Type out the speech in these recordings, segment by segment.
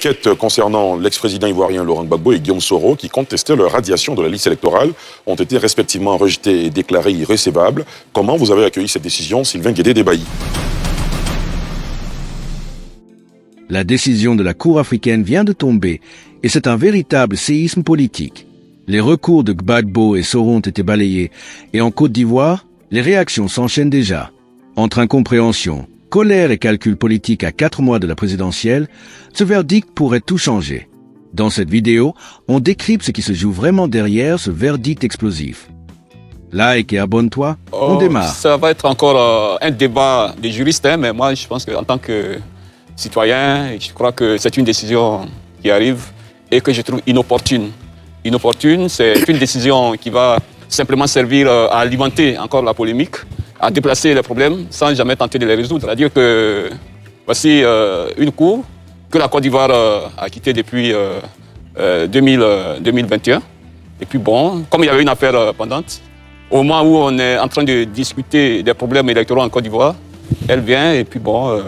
Enquête concernant l'ex-président ivoirien Laurent Gbagbo et Guillaume Soro, qui contestaient leur radiation de la liste électorale, ont été respectivement rejetés et déclarés irrécevables. Comment vous avez accueilli cette décision, Sylvain Guédé-Débailly? La décision de la Cour africaine vient de tomber et c'est un véritable séisme politique. Les recours de Gbagbo et Soro ont été balayés et en Côte d'Ivoire, les réactions s'enchaînent déjà. Entre incompréhension, colère et calcul politique à 4 mois de la présidentielle, ce verdict pourrait tout changer. Dans cette vidéo, on décrypte ce qui se joue vraiment derrière ce verdict explosif. Like et abonne-toi, on démarre. Ça va être encore un débat des juristes, mais moi je pense qu'en tant que citoyen, je crois que c'est une décision qui arrive et que je trouve inopportune. Inopportune, c'est une décision qui va simplement servir à alimenter encore la polémique, à déplacer les problèmes sans jamais tenter de les résoudre. C'est-à-dire que voici une cour que la Côte d'Ivoire a quittée depuis 2021. Et puis bon, comme il y avait une affaire pendante, au moment où on est en train de discuter des problèmes électoraux en Côte d'Ivoire, elle vient et puis bon,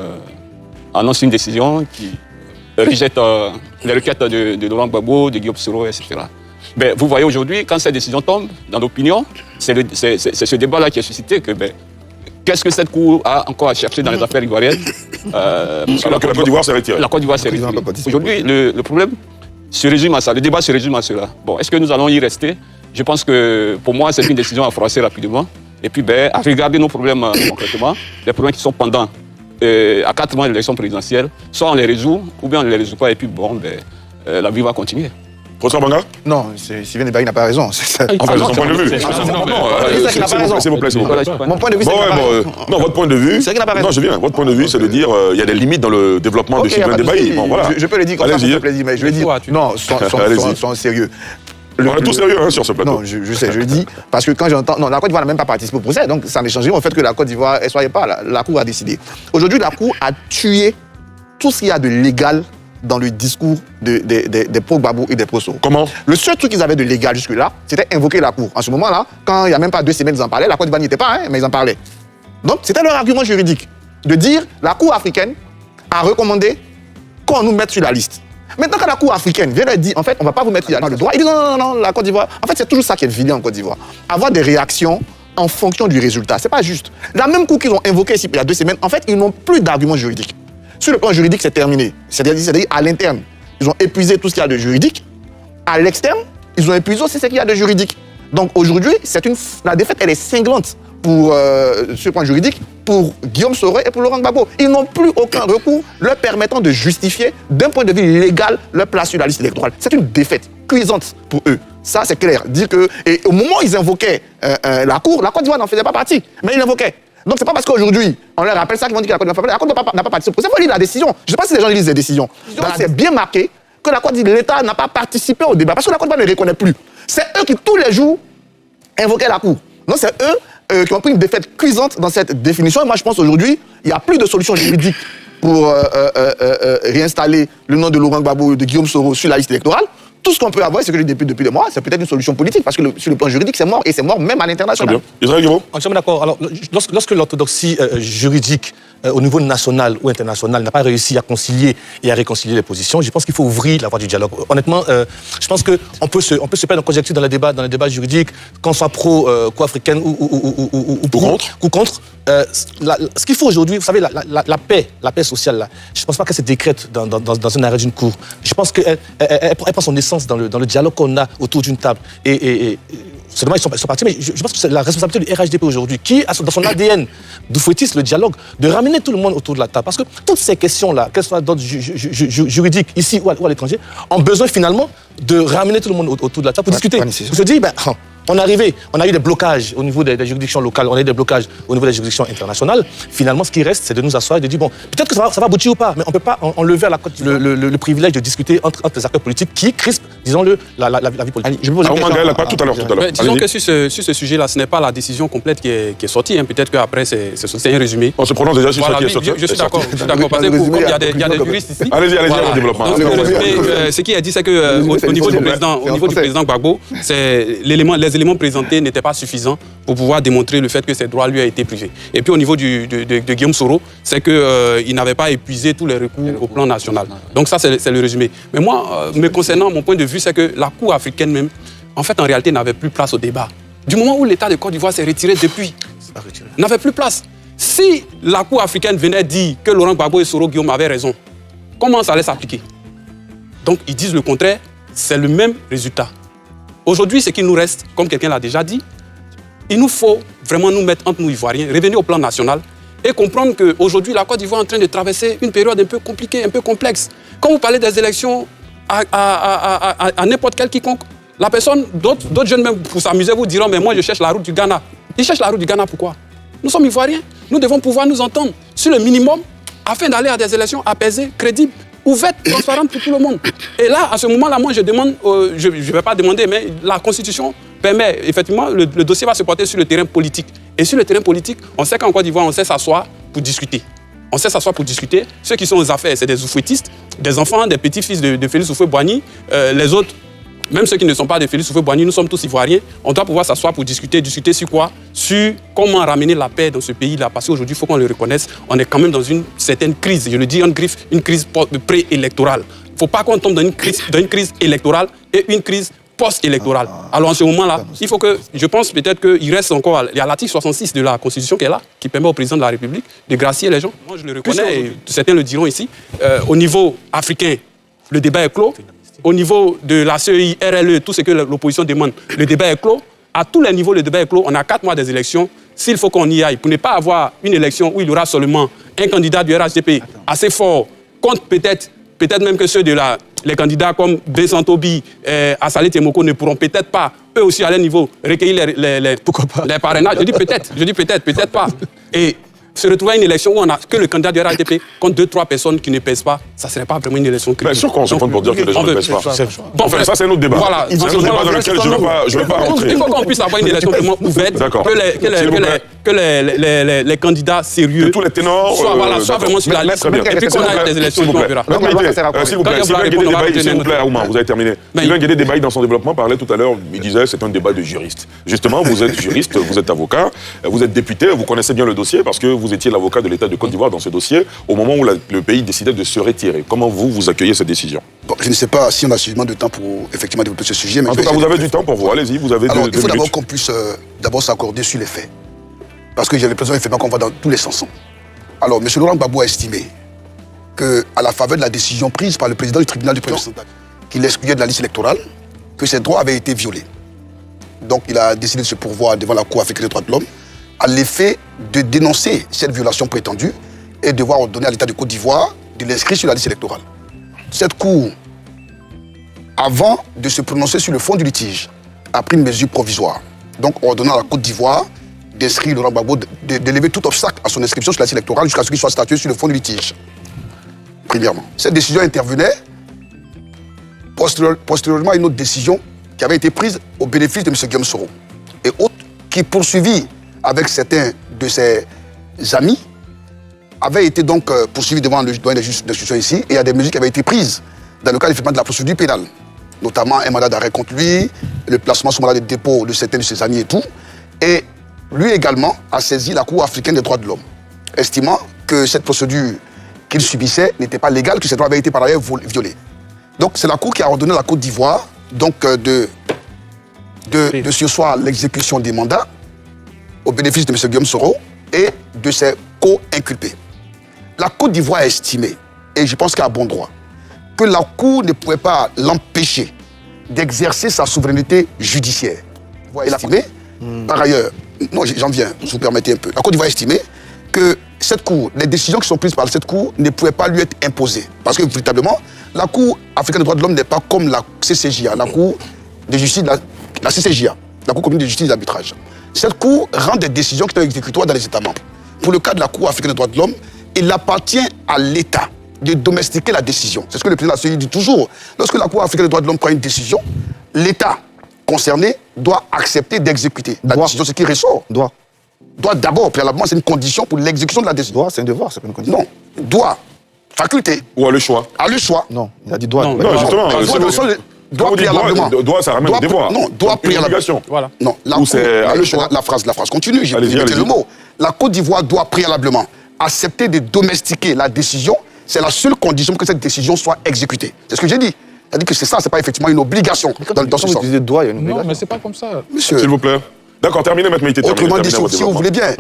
annonce une décision qui rejette les requêtes de Laurent Gbagbo, de Guillaume Soro, etc. Mais vous voyez aujourd'hui, quand cette décision tombe, dans l'opinion, c'est ce débat-là qui est suscité que qu'est-ce que cette Cour a encore à chercher dans les affaires ivoiriennes Alors que la Côte d'Ivoire s'est retirée. La Côte d'Ivoire s'est retirée. Aujourd'hui, le problème se résume à ça, le débat se résume à cela. Bon, est-ce que nous allons y rester? Je pense que pour moi, c'est une décision à froisser rapidement. Et puis, à regarder nos problèmes concrètement, les problèmes qui sont pendants à 4 mois de l'élection présidentielle, soit on les résout, ou bien on ne les résout pas, et puis bon, la vie va continuer. Professeur Banga? Non, Sylvain Débailly n'a pas raison. Enfin, son point de vue. S'il vous plaît, Mon point de vue, c'est qu'il n'a pas raison. Non, votre point de vue... C'est qu'il n'a pas raison. Non, je viens. Votre point de vue, c'est de dire il y a des limites dans le développement de Sylvain Débailly. Bon, voilà. Je peux le dire comme ça, s'il vous plaît, mais je vais dire... Non, sois sérieux. On est tous sérieux sur ce plateau. Non, je sais, je le dis, parce que quand j'entends... Non, la Côte d'Ivoire n'a même pas participé au procès, donc ça n'est changé au fait que la Côte d'Ivoire, elle ne soyait pas, la Cour a décidé. Aujourd'hui, la Cour a tué tout ce qu'il y a de légal dans le discours des pro-Gbagbo et des pro-Soro. Comment? Le seul truc qu'ils avaient de légal jusque-là, c'était invoquer la Cour. En ce moment-là, quand il n'y a même pas 2 semaines, ils en parlaient, la Côte d'Ivoire n'y était pas, mais ils en parlaient. Donc, c'était leur argument juridique, de dire la Cour africaine a recommandé qu'on nous mette sur la liste. Maintenant, quand la Cour africaine vient leur dire, en fait, on ne va pas vous mettre, il n'y a pas le droit, ils disent non, la Côte d'Ivoire. En fait, c'est toujours ça qui est vilain en Côte d'Ivoire. Avoir des réactions en fonction du résultat, c'est pas juste. La même Cour qu'ils ont invoquée ici il y a 2 semaines, en fait, ils n'ont plus d'arguments juridiques. Sur le plan juridique, c'est terminé. C'est-à-dire à l'interne, ils ont épuisé tout ce qu'il y a de juridique. À l'externe, ils ont épuisé aussi ce qu'il y a de juridique. Donc aujourd'hui, la défaite, elle est cinglante pour ce point juridique, pour Guillaume Soro et pour Laurent Gbagbo. Ils n'ont plus aucun recours leur permettant de justifier, d'un point de vue légal, leur place sur la liste électorale. C'est une défaite cuisante pour eux. Ça, c'est clair. Dire que, et au moment où ils invoquaient la Cour d'Ivoire n'en faisait pas partie, mais ils l'invoquaient. Donc c'est pas parce qu'aujourd'hui, on leur rappelle ça qu'ils vont dire que la Côte d'Ivoire n'a pas participé. Il faut lire la décision. Je ne sais pas si les gens lisent les décisions. C'est bien marqué que la Côte d'Ivoire, l'État n'a pas participé au débat, parce que la Côte d'Ivoire ne reconnaît plus. C'est eux qui, tous les jours, invoquaient la Cour. Donc c'est eux qui ont pris une défaite cuisante dans cette définition. Et moi, je pense aujourd'hui, il n'y a plus de solution juridique pour réinstaller le nom de Laurent Gbagbo et de Guillaume Soro sur la liste électorale. Tout ce qu'on peut avoir, c'est que je dis depuis des mois, c'est peut-être une solution politique, parce que sur le plan juridique, c'est mort, et c'est mort même à l'international. Israël Guiraud? Entièrement d'accord. Alors, lorsque l'orthodoxie juridique au niveau national ou international n'a pas réussi à concilier et à réconcilier les positions, je pense qu'il faut ouvrir la voie du dialogue. Honnêtement, je pense qu'on peut se perdre en conjecture dans les débats juridiques, qu'on soit pro-africaine ou contre. Ce qu'il faut aujourd'hui, vous savez, la paix sociale, là, je ne pense pas qu'elle se décrète dans un arrêt d'une cour. Je pense qu'elle prend son essence dans le dialogue qu'on a autour d'une table. Et c'est dommage, ils sont partis, mais je pense que c'est la responsabilité du RHDP aujourd'hui, qui a dans son ADN de fouettisme, le dialogue, de ramener tout le monde autour de la table. Parce que toutes ces questions-là, qu'elles soient d'ordre juridique, ici ou à l'étranger, ont besoin finalement de ramener tout le monde autour de la table pour discuter. Pour se dire, on a eu des blocages au niveau des juridictions locales, on a eu des blocages au niveau des juridictions internationales. Finalement, ce qui reste, c'est de nous asseoir et de dire, bon, peut-être que ça va aboutir ou pas, mais on ne peut pas enlever à la Côte le privilège de discuter entre les acteurs politiques qui crispent, disons-le, la vie politique. Je me pose une question. Pas tout à l'heure. Disons que sur ce sujet-là, ce n'est pas la décision complète qui est sortie. Peut-être qu'après, c'est un résumé. On se prononce déjà sur ce qui est sorti. Je suis d'accord. Parce que il y a des juristes ici. Allez-y, le développement. Ce qui est dit, c'est qu'au niveau du président Gbagbo, c'est les les éléments présentés n'étaient pas suffisants pour pouvoir démontrer le fait que ses droits lui a été privés. Et puis au niveau de Guillaume Soro, c'est qu'il n'avait pas épuisé tous les recours au plan national. Donc ça, c'est le résumé. Mais moi, me concernant, mon point de vue, c'est que la Cour africaine même, en fait, en réalité, n'avait plus place au débat. Du moment où l'État de Côte d'Ivoire s'est retiré depuis, n'avait plus place. Si la Cour africaine venait dire que Laurent Gbagbo et Soro Guillaume avaient raison, comment ça allait s'appliquer? Donc ils disent le contraire, c'est le même résultat. Aujourd'hui, ce qu'il nous reste, comme quelqu'un l'a déjà dit, il nous faut vraiment nous mettre entre nous Ivoiriens, revenir au plan national et comprendre qu'aujourd'hui, la Côte d'Ivoire est en train de traverser une période un peu compliquée, un peu complexe. Quand vous parlez des élections à n'importe quel quiconque, la personne, d'autres jeunes même pour s'amuser vous diront « mais moi je cherche la route du Ghana ». Ils cherchent la route du Ghana, pourquoi? Nous sommes Ivoiriens, nous devons pouvoir nous entendre sur le minimum afin d'aller à des élections apaisées, crédibles, ouvertes, transparentes pour tout le monde. Et là, à ce moment-là, moi je demande, je ne vais pas demander, mais la Constitution permet, effectivement, le dossier va se porter sur le terrain politique. Et sur le terrain politique, on sait qu'en Côte d'Ivoire, on sait s'asseoir pour discuter. On sait s'asseoir pour discuter. Ceux qui sont aux affaires, c'est des oufouettistes, des enfants, des petits-fils de Félix Houphouët-Boigny. Les autres, même ceux qui ne sont pas de Félix Houphouët-Boigny, nous sommes tous Ivoiriens. On doit pouvoir s'asseoir pour discuter. Discuter sur quoi? Sur comment ramener la paix dans ce pays-là. Parce qu'aujourd'hui, il faut qu'on le reconnaisse, on est quand même dans une certaine crise. Je le dis, une crise pré-électorale. Il ne faut pas qu'on tombe dans une crise électorale et une crise post-électorale. Alors en ce moment-là, il faut que, je pense peut-être qu'il reste encore, il y a l'article 66 de la Constitution qui est là, qui permet au président de la République de gracier les gens. Moi je le reconnais, et certains le diront ici. Au niveau africain, le débat est clos. Au niveau de la CEI, RLE, tout ce que l'opposition demande, le débat est clos. À tous les niveaux, le débat est clos. On a 4 mois des élections. S'il faut qu'on y aille, pour ne pas avoir une élection où il y aura seulement un candidat du RHDP assez fort, contre peut-être même que ceux de les candidats comme Vincent Tobi, Assalé Tiemoko ne pourront peut-être pas, eux aussi à leur niveau, recueillir les parrainages. Je dis peut-être pas. Et se retrouver à une élection où on n'a que le candidat du RHDP contre 2-3 personnes qui ne pèsent pas, ça ne serait pas vraiment une élection crédible. Bien sûr qu'on se prend pour dire que les gens ne pèsent pas. Bon, enfin, ça, c'est un autre débat. Voilà. C'est un autre débat dans lequel je ne vais pas rentrer. Il faut qu'on puisse avoir une élection vraiment ouverte, que les candidats sérieux, tous les ténors, soient vraiment sur la liste, et puis qu'on ait des élections qui verra. S'il vous plaît, s'il vous plaît, Aouma, vous avez terminé. Sylvain Guédé Débaï, dans son développement, parlait tout à l'heure, il disait c'est un débat de juristes. Justement, vous êtes juriste, vous êtes avocat, vous êtes député, vous connaissez bien le dossier parce que vous étiez l'avocat de l'État de Côte d'Ivoire dans ce dossier au moment où le pays décidait de se retirer. Comment vous accueillez cette décision? Bon, je ne sais pas si on a suffisamment de temps pour effectivement développer ce sujet. Mais en tout cas, vous avez du temps pour vous. Allez-y, vous avez Alors, deux il faut d'abord minutes. qu'on puisse d'abord s'accorder sur les faits. Parce que j'ai l'impression effectivement qu'on va dans tous les sens. Alors, M. Laurent Gbagbo a estimé qu'à la faveur de la décision prise par le président du tribunal du président qui l'excluait de la liste électorale, que ses droits avaient été violés. Donc, il a décidé de se pourvoir devant la Cour africaine des droits de l'homme à l'effet de dénoncer cette violation prétendue et devoir ordonner à l'État de Côte d'Ivoire de l'inscrire sur la liste électorale. Cette Cour, avant de se prononcer sur le fond du litige, a pris une mesure provisoire, donc ordonnant à la Côte d'Ivoire d'inscrire Laurent Gbagbo, de lever tout obstacle à son inscription sur la liste électorale jusqu'à ce qu'il soit statué sur le fond du litige. Premièrement. Cette décision intervenait postérieurement à une autre décision qui avait été prise au bénéfice de M. Guillaume Soro et autres qui, poursuivis avec certains de ses amis, avait été donc poursuivi devant les juges d'instruction ici, et il y a des mesures qui avaient été prises dans le cadre effectivement de la procédure pénale, notamment un mandat d'arrêt contre lui, le placement sous mandat de dépôt de certains de ses amis et tout. Et lui également a saisi la Cour africaine des droits de l'homme, estimant que cette procédure qu'il subissait n'était pas légale, que ses droits avaient été par ailleurs violés. Donc c'est la Cour qui a ordonné à la Côte d'Ivoire donc de surseoir l'exécution des mandats au bénéfice de M. Guillaume Soro et de ses co-inculpés. La Côte d'Ivoire a estimé, et je pense qu'à bon droit, que la Cour ne pouvait pas l'empêcher d'exercer sa souveraineté judiciaire. Et la Cour, par ailleurs, non, j'en viens, si vous permettez un peu. La Côte d'Ivoire a estimé que cette Cour, les décisions qui sont prises par cette Cour ne pouvaient pas lui être imposées. Parce que, véritablement, la Cour africaine des droits de l'homme n'est pas comme la CCJA, la Cour de justice, la CCJA, la Cour commune de justice et d'arbitrage. Cette Cour rend des décisions qui sont exécutoires dans les États membres. Pour le cas de la Cour africaine des droits de l'homme, il appartient à l'État de domestiquer la décision. C'est ce que le président de la CEI dit toujours. Lorsque la Cour africaine des droits de l'homme prend une décision, l'État concerné doit accepter d'exécuter la décision, ce qui ressort. Doit d'abord, préalablement, c'est une condition pour l'exécution de la décision. Doit, c'est un devoir, c'est pas une condition. Non, doit, faculté. Ou à le choix? À le choix. Non, il a dit doit. Non, justement, doit préalablement. Doit, ça ramène au devoir. Non, doit préalablement. Voilà. Non, Ou c'est la phrase continue, j'ai allez-y. le mot. La Côte d'Ivoire doit préalablement accepter de domestiquer la décision. C'est la seule condition pour que cette décision soit exécutée. C'est ce que j'ai dit. C'est-à-dire que c'est ça, c'est pas effectivement une obligation dans ce sens. Vous disiez droit, il y a une Non, obligation. mais c'est pas comme ça. Monsieur, S'il vous plaît. D'accord, terminez, Maître Meïté. autrement dit, si vous voulez bien,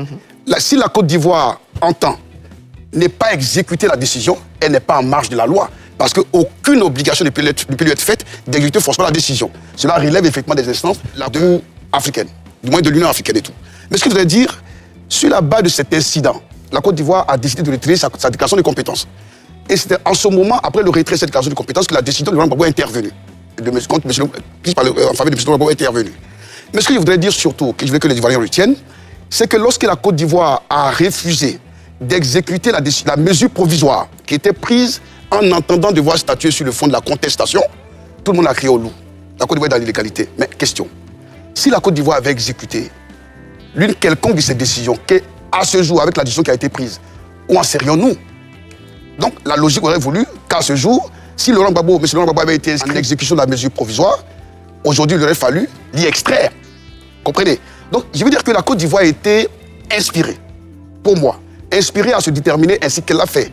si la Côte d'Ivoire entend ne pas exécuter la décision, elle n'est pas en marge de la loi. Parce qu'aucune obligation ne peut lui être faite d'exécuter forcément la décision. Cela relève effectivement des instances de l'Union africaine, du moins de l'Union africaine et tout. Mais ce que je voudrais dire, sur la base de cet incident, la Côte d'Ivoire a décidé de retirer sa déclaration de compétences. Et c'était en ce moment, après le retrait de cette déclaration de compétences, que la décision de Laurent Gbagbo est intervenue. En faveur de M. Gbagbo est intervenue. Mais ce que je voudrais dire surtout, que je veux que les Ivoiriens retiennent, c'est que lorsque la Côte d'Ivoire a refusé d'exécuter la mesure provisoire qui était prise en entendant devoir statuer sur le fond de la contestation, tout le monde a crié au loup. La Côte d'Ivoire est dans l'illégalité. Mais question, si la Côte d'Ivoire avait exécuté l'une quelconque de ces décisions, qu'à ce jour, avec la décision qui a été prise, où en serions-nous? Donc la logique aurait voulu qu'à ce jour, si M. Laurent Gbagbo avait été en exécution de la mesure provisoire, aujourd'hui il aurait fallu l'y extraire. Comprenez? Donc je veux dire que la Côte d'Ivoire a été inspirée, pour moi, inspirée à se déterminer ainsi qu'elle l'a fait,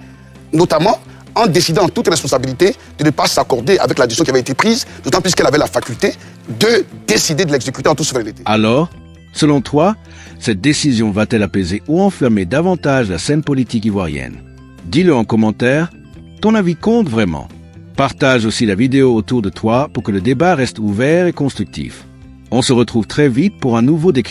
notamment en décidant en toute responsabilité de ne pas s'accorder avec la décision qui avait été prise, d'autant plus qu'elle avait la faculté de décider de l'exécuter en toute souveraineté. Alors, selon toi, cette décision va-t-elle apaiser ou enfermer davantage la scène politique ivoirienne? Dis-le en commentaire, ton avis compte vraiment. Partage aussi la vidéo autour de toi pour que le débat reste ouvert et constructif. On se retrouve très vite pour un nouveau décryptage.